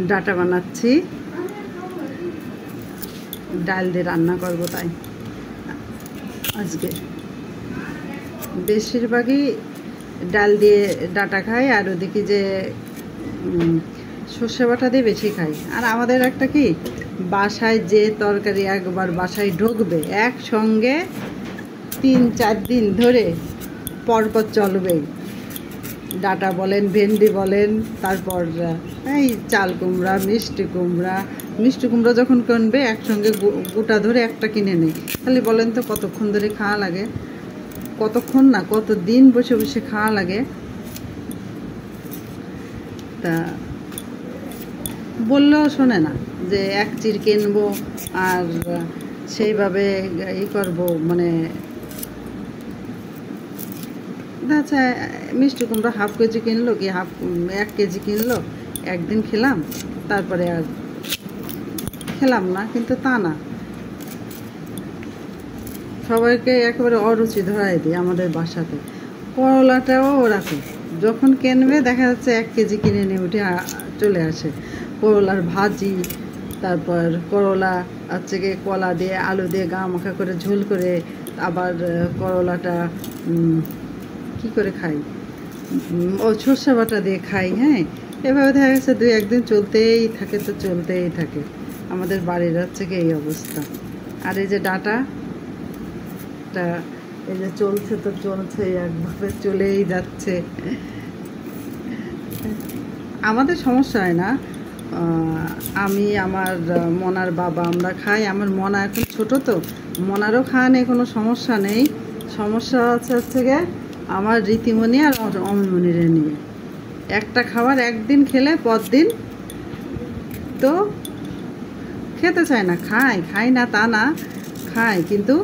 Data বানাচ্ছি, ডাল দিয়ে রান্না করব। তাই আজকে বেশিরভাগই ডাল দিয়ে ডাটা খাই, আর ওদিকে যে সর্ষে বাটা দিয়ে বেশি খাই। আর আমাদের একটা কি, বাসায় যে তরকারি একবার বাসায় ঢুকবে একসঙ্গে 3-4 দিন ধরে পরপর চলবেই। ডাটা বলেন, ভেন্ডি বলেন, তারপর এই চাল কুমড়া, মিষ্টি কুমড়া যখন কিনবে একসঙ্গে গোটা ধরে একটা কিনে নেই। তাহলে বলেন তো কতক্ষণ ধরে খাওয়া লাগে? কতক্ষণ না, কত দিন বসে বসে খাওয়া লাগে। তা বললেও শোনে না যে এক চির কিনবো আর সেইভাবে করবো। মানে আচ্ছা, মিষ্টি কুমড়া হাফ কেজি কিনলো কি 1 কেজি কিনলো, একদিন খেলাম, তারপরে আর খেলাম না। কিন্তু তা না, সবাইকে একেবারে অরুচি ধরাই দিই আমাদের বাসাতে। করলাটাও ওরকম, যখন কিনবে দেখা যাচ্ছে 1 কেজি কিনে নিয়ে উঠে চলে আসে। করলার ভাজি, তারপর করলা হচ্ছে গিয়ে কলা দিয়ে আলু দিয়ে গা মাখা করে ঝোল করে, আবার করলাটা কি করে খাই, ও সর্ষে বাটা দিয়ে খাই। হ্যাঁ, এভাবে দেখা গেছে 2-1 দিন চলতেই থাকে, তো চলতেই থাকে। আমাদের বাড়ির হচ্ছে কি এই অবস্থা। আর এই যে ডাটা, এই যে চলছে তো চলছে, একভাবে চলেই যাচ্ছে। আমাদের সমস্যা হয় না, আমি আমার মনার বাবা আমরা খাই। আমার মনা এখন ছোট, তো মনারও খাওয়া নেই, কোনো সমস্যা নেই। সমস্যা হচ্ছে গিয়ে আমার রীতিমণি আর অমিমণিরে নিয়ে। একটা খাবার একদিন খেলে পরদিন তো খেতে চায় না। খাই না তা না, খায়, কিন্তু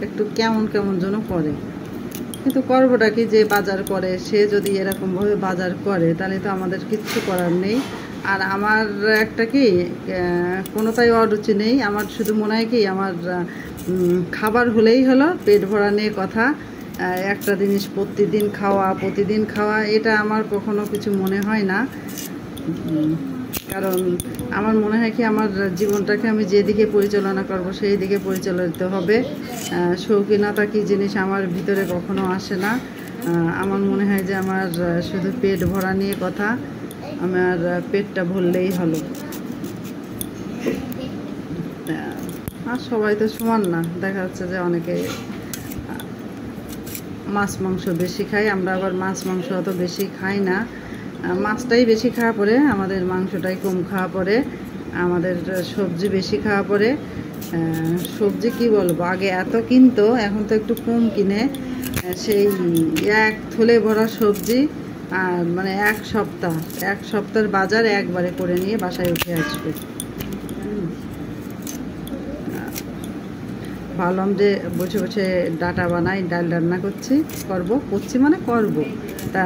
একটু কেমন কেমন যেন করে। কিন্তু করবোটা কি, যে বাজার করে সে যদি এরকমভাবে বাজার করে তাহলে তো আমাদের কিচ্ছু করার নেই। আর আমার একটা কি, কোনোটাই অরুচি নেই। আমার শুধু মনে হয় কি, আমার খাবার হলেই হলো, পেট ভরা নিয়ে কথা। একটা জিনিস প্রতিদিন খাওয়া এটা আমার কখনো কিছু মনে হয় না। কারণ আমার মনে হয় কি, আমার জীবনটাকে আমি যেদিকে পরিচালনা করব সেই দিকে পরিচালিত হবে। শৌখিনতা কী জিনিস আমার ভিতরে কখনো আসে না। আমার মনে হয় যে আমার শুধু পেট ভরা নিয়ে কথা, আমার পেটটা ভরলেই হলো। আর সবাই তো সমান না, দেখা যাচ্ছে যে অনেকে মাছ মাংস বেশি খাই, আমরা আবার মাছ মাংস অত বেশি খাই না। মাছটাই বেশি খাওয়া পড়ে, আমাদের মাংসটাই কম খাওয়া পড়ে, আমাদের সবজি বেশি খাওয়া পড়ে। সবজি কি বলবো, আগে এত কিনতো, এখন তো একটু কম কিনে। সেই এক থলে ভরা সবজি, আর মানে এক সপ্তাহের বাজার একবারে করে নিয়ে বাসায় উঠে আসবে। ভাবলাম যে বসে বসে ডাটা বানাই, ডাল রান্না করছি করব। তা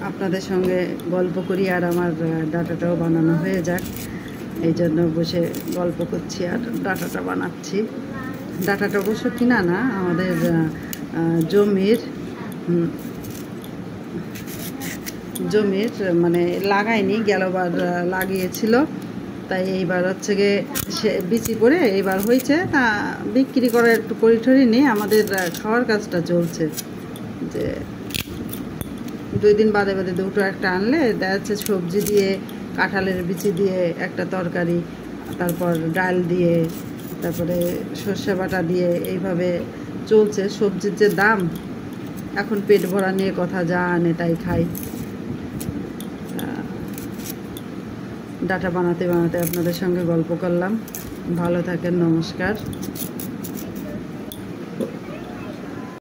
আপনাদের সঙ্গে গল্প করি, আর আমার ডাটাটাও বানানো হয়ে যাক, এই জন্য বসে গল্প করছি আর ডাটাটা বানাচ্ছি। ডাটাটা অবশ্য কিনা না, আমাদের জমির মানে লাগায়নি, গেলবার লাগিয়েছিল। তাই এইবার হচ্ছে গিয়ে সে বিচি পড়ে এইবার হয়েছে, তা বিক্রি করার একটু পরিঠরি নেই, আমাদের খাওয়ার কাজটা চলছে। যে 2 দিন বাদে দুটো একটা আনলে দেখা যাচ্ছে সবজি দিয়ে, কাঁঠালের বিচি দিয়ে একটা তরকারি, তারপর ডাল দিয়ে, তারপরে সর্ষে বাটা দিয়ে, এইভাবে চলছে। সবজির যে দাম এখন, পেট ভরা নিয়ে কথা, যা আনে তাই খাই। ডাটা বানাতে বানাতে আপনাদের সঙ্গে গল্প করলাম। ভালো থাকেন, নমস্কার।